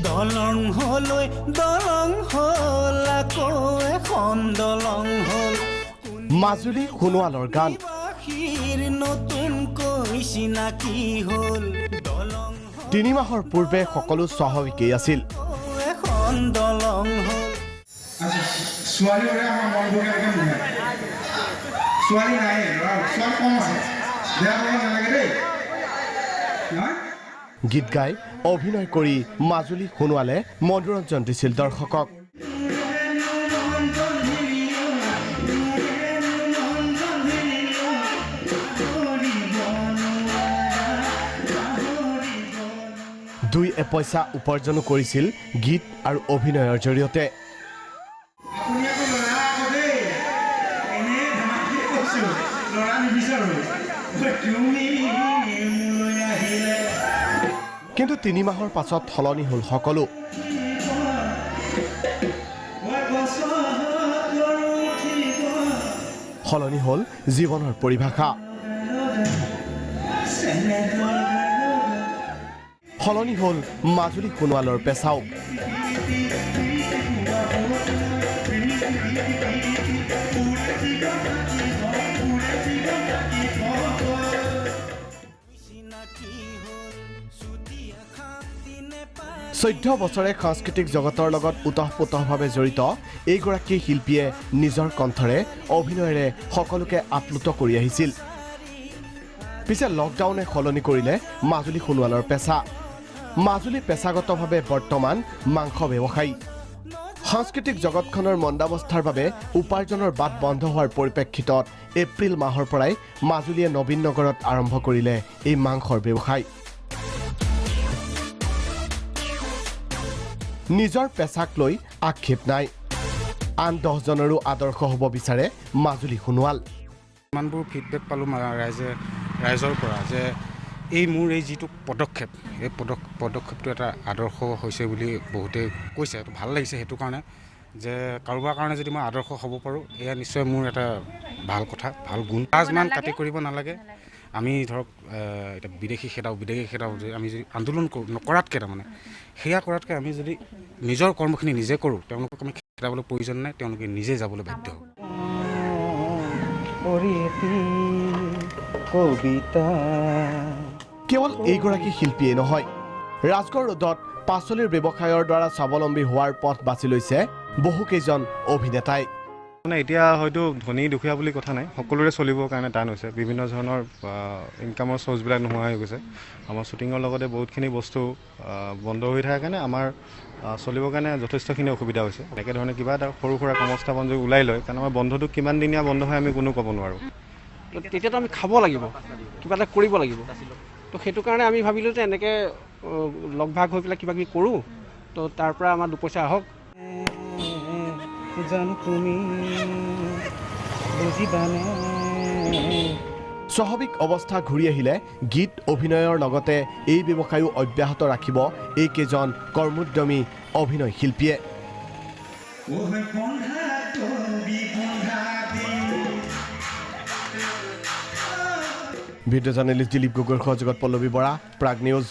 দলং হলৈ দলং হল আকৌ এখন দলং হল মাজুলী সোণোৱালৰ গান নতুনকৈ চিনাকি হল দলং 3 মাহৰ পূৰ্বে সকলো স্বাভাৱিকেই আছিল এখন দলং হল ছোৱালীৰে আমাৰ মনবোৰ কেনেকৈ মিলে ছোৱালী নাই ছোৱালী কম আছে বেয়া পাব নালাগে দেই গীত গাই অভিনয় কৰি মাজুলী সোণোৱালে মনোৰঞ্জন দিছিল দৰ্শকক দুই পইচা উপাৰ্জনো কৰিছিল গীত আৰু অভিনয়ৰ জৰিয়তে কিন্তু 3 মাহৰ পাছত সলনি হ'ল সকলো সলনি হ'ল জীৱনৰ পৰিভাষা সলনি হ'ল মাজুলী সোণোৱালৰ পেচাও চৈধ্য বছৰে সাংস্কৃতিক জগতৰ লগত উতঃপুতঃভাৱে জড়িত এইগৰাকী শিল্পীয়ে নিজৰ কণ্ঠৰে অভিনয়েৰে সকলোকে আপ্লুত কৰি আহিছিল পিছে লকডাউনে সলনি কৰিলে মাজুলী সোণোৱালৰ পেচা মাজুলী পেছাগতভাৱে বৰ্তমান মাংস ব্যৱসায়ী সাংস্কৃতিক জগতখনৰ মন্দাৱস্থাৰ বাবে উপাৰ্জনৰ বাট বন্ধ হোৱাৰ পৰিপ্ৰেক্ষিতত এপ্ৰিল মাহৰ পৰাই মাজুলীয়ে নবীন নগৰত আৰম্ভ কৰিলে এই মাংসৰ ব্যৱসায় নিজৰ পেছাক লৈ আক্ষেপ নাই আন 10 জনৰো আদৰ্শ হ'ব বিচাৰে মাজুলী সোণোৱাল ইমানবোৰ ফিডবেক পালোঁ ৰাইজৰ পৰা যে এই মোৰ এই যিটো পদক্ষেপ এই পদক্ষেপটো এটা আদৰ্শ হৈছে বুলি বহুতে কৈছে এইটো ভাল লাগিছে সেইটো কাৰণে যে কাৰোবাৰ কাৰণে যদি মই আদৰ্শ হ'ব পাৰোঁ এয়া নিশ্চয় মোৰ এটা ভাল কথা ভাল গুণ লাজমান কাটি কৰিব নালাগে আমি ধৰক এটা বিদেশী খেদাও যে আমি যদি আন্দোলন নকৰাতকৈ তাৰমানে সেয়া কৰাতকৈ আমি যদি নিজৰ কৰ্মখিনি নিজে কৰোঁ তেওঁলোকক আমি খেদাবলৈ প্ৰয়োজন নাই তেওঁলোকে নিজে যাবলৈ বাধ্য হ'ব কেৱল এইগৰাকী শিল্পীয়ে নহয় ৰাজগড় ৰোডত পাচলিৰ ব্যৱসায়ৰ দ্বাৰা স্বাৱলম্বী হোৱাৰ পথ বাছি লৈছে বহুকেইজন অভিনেতাই মানে এতিয়া হয়তো ধনী দুখীয়া বুলি কথা নাই সকলোৰে চলিবৰ কাৰণে টান হৈছে বিভিন্ন ধৰণৰ ইনকামৰ চ'ৰ্চবিলাক নোহোৱা হৈ গৈছে আমাৰ শ্বুটিঙৰ লগতে বহুতখিনি বস্তু বন্ধ হৈ থকাৰ কাৰণে আমাৰ চলিবৰ কাৰণে যথেষ্টখিনি অসুবিধা হৈছে একেধৰণে কিবা এটা সৰু সুৰা কৰ্মস্থাপন যদি ওলাই লয় কাৰণ আমাৰ বন্ধটো কিমান দিনীয়া বন্ধ হয় আমি কোনো ক'ব নোৱাৰোঁ তেতিয়াতো আমি খাব লাগিব কিবা এটা কৰিব লাগিব তো সেইটো কাৰণে আমি ভাবিলোঁ যে এনেকৈ লগ ভাগ হৈ পেলাই কিবা কিবি কৰোঁ তো তাৰ পৰা আমাৰ দুপইচা আহক স্বাভাৱিক অৱস্থা ঘূৰি আহিলে গীত অভিনয়ৰ লগতে এই ব্যৱসায়ো অব্যাহত ৰাখিব এইকেইজন কৰ্মোদ্যমী অভিনয় শিল্পীয়ে ভিডিঅ' জাৰ্নেলিষ্ট দিলীপ গগৈৰ সহযোগত পল্লৱী বৰা প্ৰাগ নিউজ